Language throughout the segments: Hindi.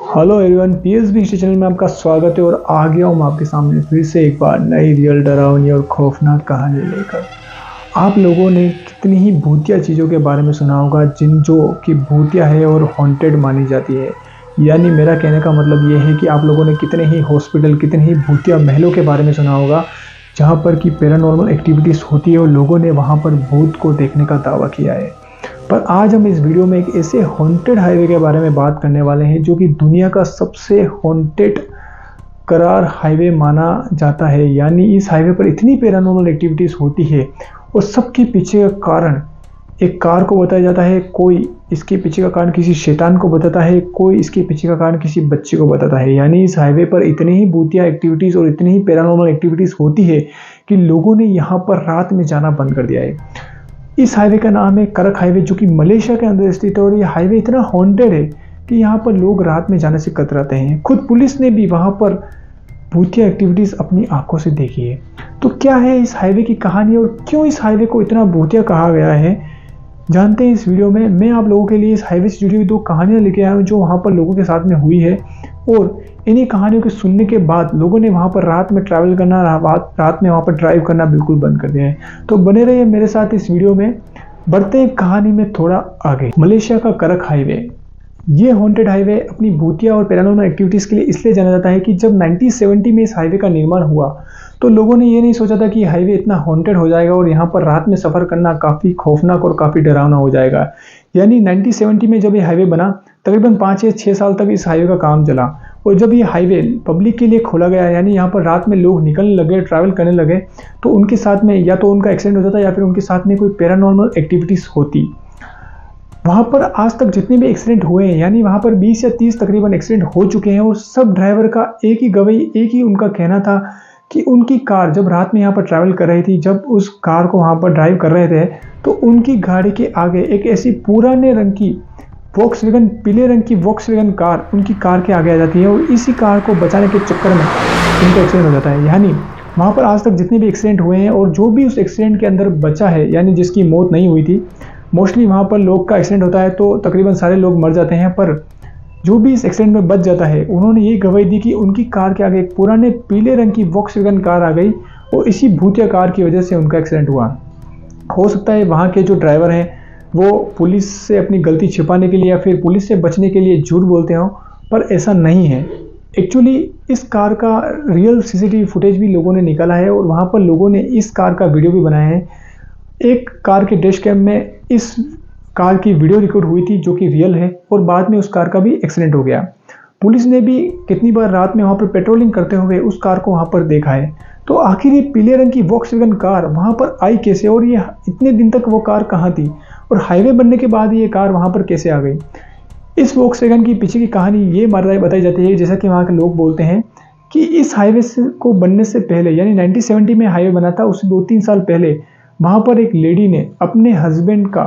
Hello everyone, PSB history channel में आपका स्वागत है और आ गया हूँ आपके सामने फिर से एक बार नई रियल डरावनी और खौफनाक कहानी लेकर। आप लोगों ने कितनी ही भूतिया चीज़ों के बारे में सुना होगा जिन जो कि भूतिया है और हॉन्टेड मानी जाती है। यानी मेरा कहने का मतलब ये है कि आप लोगों ने कितने ही हॉस्पिटल, कितने ही भूतिया महलों के बारे में सुना होगा जहाँ पर कि पैरानॉर्मल एक्टिविटीज़ होती है और लोगों ने वहाँ पर भूत को देखने का दावा किया है। पर आज हम इस वीडियो में एक ऐसे हॉन्टेड हाईवे के बारे में बात करने वाले हैं जो कि दुनिया का सबसे हॉन्टेड करार हाईवे माना जाता है। यानी इस हाईवे पर इतनी पैरानॉर्मल एक्टिविटीज़ होती है और सबके पीछे का कारण एक कार को बताया जाता है, कोई इसके पीछे का कारण किसी शैतान को बताता है, कोई इसके पीछे का कारण किसी बच्चे को बताता है। यानी इस हाईवे पर इतनी ही भूतिया एक्टिविटीज़ और इतनी ही पैरानॉर्मल एक्टिविटीज़ होती है कि लोगों ने यहाँ पर रात में जाना बंद कर दिया है। इस हाईवे का नाम है करक हाईवे, जो कि मलेशिया के अंदर स्थित है और ये हाईवे इतना हॉन्टेड है कि यहाँ पर लोग रात में जाने से कतराते हैं। खुद पुलिस ने भी वहाँ पर भूतिया एक्टिविटीज़ अपनी आंखों से देखी है। तो क्या है इस हाईवे की कहानी और क्यों इस हाईवे को इतना भूतिया कहा गया है, जानते हैं इस वीडियो में। मैं आप लोगों के लिए इस हाईवे से जुड़ी हुई 2 कहानियाँ लेके आया हूँ जो वहाँ पर लोगों के साथ में हुई है, और इन्हीं कहानियों के सुनने के बाद लोगों ने वहाँ पर रात में ट्रैवल करना, रात में वहाँ पर ड्राइव करना बिल्कुल बंद कर दिया है। तो बने रहिए मेरे साथ इस वीडियो में। बढ़ते हैं कहानी में थोड़ा आगे। मलेशिया का करक हाईवे, ये हॉन्टेड हाईवे अपनी भूतिया और पैरानॉर्मल एक्टिविटीज़ के लिए इसलिए जाना जाता है कि जब 1970 में इस हाईवे का निर्माण हुआ तो लोगों ने ये नहीं सोचा था कि हाईवे इतना हॉन्टेड हो जाएगा और यहाँ पर रात में सफ़र करना काफ़ी खौफनाक और काफ़ी डरावना हो जाएगा। यानी 1970 में जब ये हाईवे बना, तकरीबन 5 या 6 साल तक इस हाईवे का काम चला, और जब ये हाईवे पब्लिक के लिए खोला गया, यानी यहाँ पर रात में लोग निकलने लगे, ट्रैवल करने लगे, तो उनके साथ में या तो उनका एक्सीडेंट हो जाता या फिर उनके साथ में कोई पैरानॉर्मल एक्टिविटीज़ होती। वहाँ पर आज तक जितने भी एक्सीडेंट हुए हैं, यानी वहाँ पर 20 या 30 तकरीबन एक्सीडेंट हो चुके हैं, और सब ड्राइवर का एक ही गवाही, एक ही उनका कहना था कि उनकी कार जब रात में यहाँ पर ट्रैवल कर रही थी, जब उस कार को वहाँ पर ड्राइव कर रहे थे तो उनकी गाड़ी के आगे एक ऐसी पुराने रंग की वॉक्सवैगन, पीले रंग की वॉक्सवैगन कार उनकी कार के आगे आ जाती है और इसी कार को बचाने के चक्कर में उनका एक्सीडेंट हो जाता है। यानी वहाँ पर आज तक जितने भी एक्सीडेंट हुए हैं और जो भी उस एक्सीडेंट के अंदर बचा है, यानी जिसकी मौत नहीं हुई थी, मोस्टली वहाँ पर लोग का एक्सीडेंट होता है तो तकरीबन सारे लोग मर जाते हैं, पर जो भी इस एक्सीडेंट में बच जाता है उन्होंने ये गवाही दी कि उनकी कार के आगे एक पुराने पीले रंग की वॉक्सवैगन कार आ गई और इसी भूतिया कार की वजह से उनका एक्सीडेंट हुआ। हो सकता है वहाँ के जो ड्राइवर हैं वो पुलिस से अपनी गलती छिपाने के लिए या फिर पुलिस से बचने के लिए झूठ बोलते हों, पर ऐसा नहीं है। एक्चुअली इस कार का रियल सीसीटीवी फुटेज भी लोगों ने निकाला है और वहाँ पर लोगों ने इस कार का वीडियो भी बनाया है। एक कार के डैश कैम में इस कार की वीडियो रिकॉर्ड हुई थी जो कि रियल है, और बाद में उस कार का भी एक्सीडेंट हो गया। पुलिस ने भी कितनी बार रात में वहाँ पर पेट्रोलिंग करते हुए उस कार को वहाँ पर देखा है। तो आखिर ये पीले रंग की वॉक्सवैगन कार वहाँ पर आई कैसे, और ये इतने दिन तक वो कार कहाँ थी, और हाईवे बनने के बाद ये कार वहाँ पर कैसे आ गई। इस वॉक्सवैगन की पीछे की कहानी ये बताई जाती है, जैसा कि वहाँ के लोग बोलते हैं कि इस हाईवे को बनने से पहले, यानी 1970 में हाईवे बना था, उससे 2-3 साल पहले वहाँ पर एक लेडी ने अपने हस्बैंड का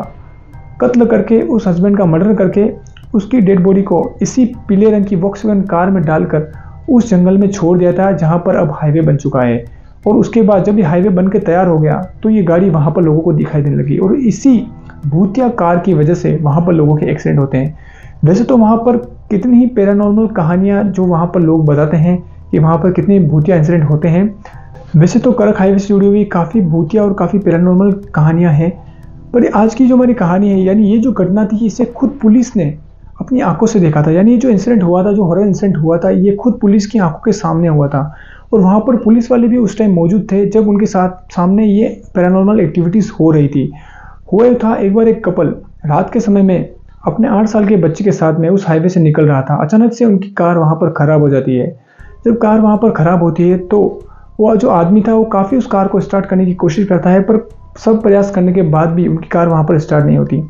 कत्ल करके, उस हस्बैंड का मर्डर करके उसकी डेड बॉडी को इसी पीले रंग की वॉक्सवैगन कार में डालकर उस जंगल में छोड़ दिया था जहाँ पर अब हाईवे बन चुका है। और उसके बाद जब ये हाईवे बन के तैयार हो गया तो ये गाड़ी वहाँ पर लोगों को दिखाई देने लगी, और इसी भूतिया कार की वजह से वहाँ पर लोगों के एक्सीडेंट होते हैं। वैसे तो वहाँ पर कितनी ही पैरानॉर्मल कहानियाँ जो वहाँ पर लोग बताते हैं कि वहाँ पर कितने भूतिया इंसिडेंट होते हैं। वैसे तो करक हाईवे से जुड़ी हुई काफ़ी भूतिया और काफ़ी पैरानॉर्मल कहानियाँ हैं, पर आज की जो हमारी कहानी है, यानी ये जो घटना थी, इसे खुद पुलिस ने अपनी आंखों से देखा था। यानी ये जो इंसिडेंट हुआ था, जो हॉरर इंसिडेंट हुआ था, ये खुद पुलिस की आंखों के सामने हुआ था, और वहाँ पर पुलिस वाले भी उस टाइम मौजूद थे जब उनके सामने ये पैरानॉर्मल एक्टिविटीज़ हो रही थी। हुआ था एक बार एक कपल रात के समय में अपने 8 साल के बच्चे के साथ में उस हाईवे से निकल रहा था। अचानक से उनकी कार वहाँ पर ख़राब हो जाती है। जब कार वहाँ पर ख़राब होती है तो वो जो आदमी था वो काफ़ी उस कार को स्टार्ट करने की कोशिश करता है, पर सब प्रयास करने के बाद भी उनकी कार वहाँ पर स्टार्ट नहीं होती।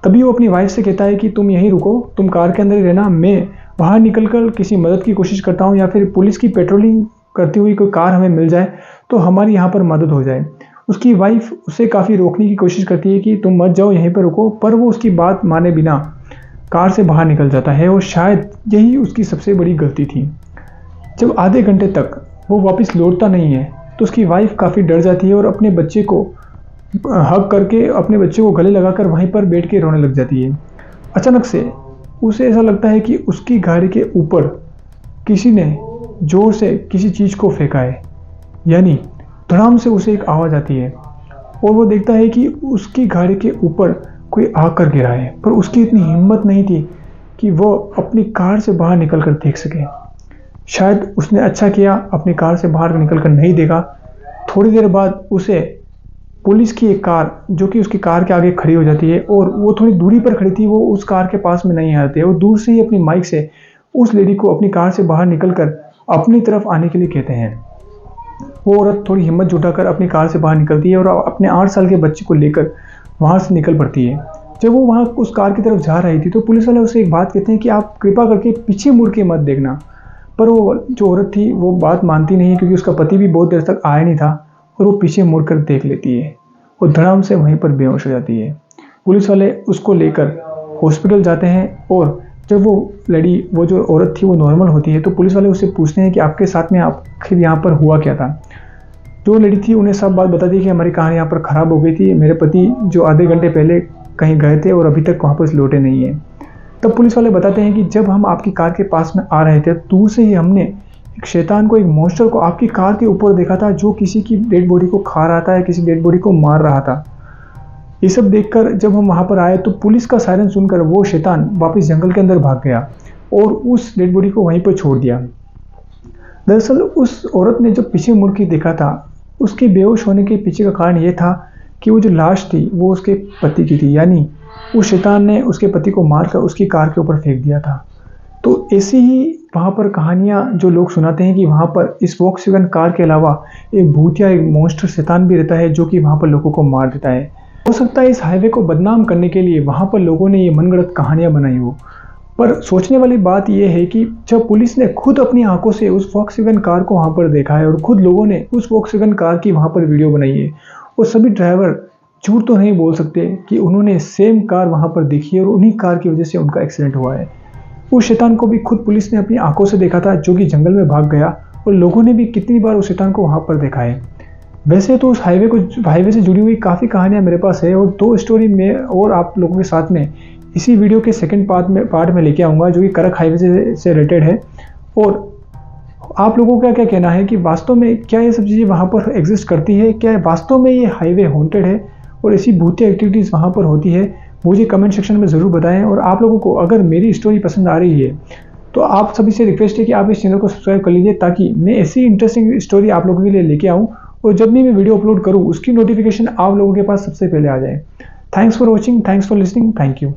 तभी वो अपनी वाइफ से कहता है कि तुम यहीं रुको, तुम कार के अंदर ही रहना, मैं बाहर निकलकर किसी मदद की कोशिश करता हूँ, या फिर पुलिस की पेट्रोलिंग करती हुई कोई कार हमें मिल जाए तो हमारी यहाँ पर मदद हो जाए। उसकी वाइफ उसे काफ़ी रोकने की कोशिश करती है कि तुम मत जाओ, यहीं पर रुको, पर वो उसकी बात माने बिना कार से बाहर निकल जाता है, और शायद यही उसकी सबसे बड़ी गलती थी। जब आधे घंटे तक वो वापस लौटता नहीं है तो उसकी वाइफ काफ़ी डर जाती है और अपने बच्चे को हग करके, अपने बच्चे को गले लगाकर वहीं पर बैठ के रोने लग जाती है। अचानक से उसे ऐसा लगता है कि उसकी गाड़ी के ऊपर किसी ने ज़ोर से किसी चीज़ को फेंका है, यानी धड़ाम से उसे एक आवाज़ आती है और वो देखता है कि उसकी गाड़ी के ऊपर कोई आकर गिरा है, पर उसकी इतनी हिम्मत नहीं थी कि वो अपनी कार से बाहर निकल कर देख सके। शायद उसने अच्छा किया अपनी कार से बाहर निकल कर नहीं देखा। थोड़ी देर बाद उसे पुलिस की एक कार जो कि उसकी कार के आगे खड़ी हो जाती है और वो थोड़ी दूरी पर खड़ी थी, वो उस कार के पास में नहीं आते और दूर से ही अपनी माइक से उस लेडी को अपनी कार से बाहर निकलकर अपनी तरफ आने के लिए कहते हैं। वो औरत थोड़ी हिम्मत जुटाकर अपनी कार से बाहर निकलती है और अपने 8 साल के बच्चे को लेकर वहाँ से निकल पड़ती है। जब वो वहाँ उस कार की तरफ जा रही थी तो पुलिस वाले उसे एक बात कहते हैं कि आप कृपा करके पीछे मुड़ के मत देखना, पर वो जो औरत थी वो बात मानती नहीं है क्योंकि उसका पति भी बहुत देर तक आया नहीं था और वो पीछे मुड़कर देख लेती है और धड़ाम से वहीं पर बेहोश हो जाती है। पुलिस वाले उसको लेकर हॉस्पिटल जाते हैं और जब वो जो औरत थी वो नॉर्मल होती है तो पुलिस वाले उससे पूछते हैं कि आपके साथ में आखिर यहाँ पर हुआ क्या था। जो लेडी थी उन्हें सब बात बता दी कि हमारी कहानी यहाँ पर ख़राब हो गई थी, मेरे पति जो आधे घंटे पहले कहीं गए थे और अभी तक वापस लौटे नहीं हैं। तब पुलिस वाले बताते हैं कि जब हम आपकी कार के पास में आ रहे थे दूर से ही हमने एक शैतान को, एक मॉन्स्टर को आपकी कार के ऊपर देखा था जो किसी की डेड बॉडी को खा रहा था या किसी डेड बॉडी को मार रहा था। ये सब देखकर जब हम वहाँ पर आए तो पुलिस का सायरन सुनकर वो शैतान वापस जंगल के अंदर भाग गया और उस डेड बॉडी को वहीं पर छोड़ दिया। दरअसल उस औरत ने जो पीछे मुड़ के देखा था उसके बेहोश होने के पीछे का कारण ये था कि वो जो लाश थी वो उसके पति की थी, यानी उस शैतान ने उसके पति को मारकर उसकी कार के ऊपर फेंक दिया था। तो ऐसी ही वहाँ पर कहानियाँ जो लोग सुनाते हैं कि वहाँ पर इस वॉक्सवैगन कार के अलावा एक भूत या एक मॉन्स्टर शैतान भी रहता है जो कि वहाँ पर लोगों को मार देता है। हो सकता है इस हाईवे को बदनाम करने के लिए वहाँ पर लोगों ने ये मनगढ़ंत कहानियाँ बनाई हो, पर सोचने वाली बात यह है कि जब पुलिस ने खुद अपनी आंखों से उस वॉक्सवैगन कार को वहाँ पर देखा है और खुद लोगों ने उस वॉक्सवैगन कार की वहाँ पर वीडियो बनाई है और सभी ड्राइवर झूठ तो नहीं बोल सकते कि उन्होंने सेम कार वहाँ पर देखी है और उन्हीं कार की वजह से उनका एक्सीडेंट हुआ है। उस शैतान को भी खुद पुलिस ने अपनी आंखों से देखा था जो कि जंगल में भाग गया और लोगों ने भी कितनी बार उस शैतान को वहाँ पर देखा है। वैसे तो उस हाईवे से जुड़ी हुई काफ़ी कहानियाँ मेरे पास है और 2 स्टोरी में और आप लोगों के साथ में इसी वीडियो के सेकंड पार्ट में लेके आऊँगा जो कि करक हाईवे से रिलेटेड है। और आप लोगों का क्या कहना है कि वास्तव में क्या ये सब चीज़ें वहाँ पर एग्जिस्ट करती है, क्या वास्तव में ये हाईवे हॉन्टेड है और ऐसी भूतिया एक्टिविटीज़ वहाँ पर होती है? मुझे कमेंट सेक्शन में ज़रूर बताएं। और आप लोगों को अगर मेरी स्टोरी पसंद आ रही है तो आप सभी से रिक्वेस्ट है कि आप इस चैनल को सब्सक्राइब कर लीजिए ताकि मैं ऐसी इंटरेस्टिंग स्टोरी आप लोगों के लिए लेके आऊँ और जब भी मैं वीडियो अपलोड करूँ उसकी नोटिफिकेशन आप लोगों के पास सबसे पहले आ जाए। Thanks for watching, thanks for listening, thank you.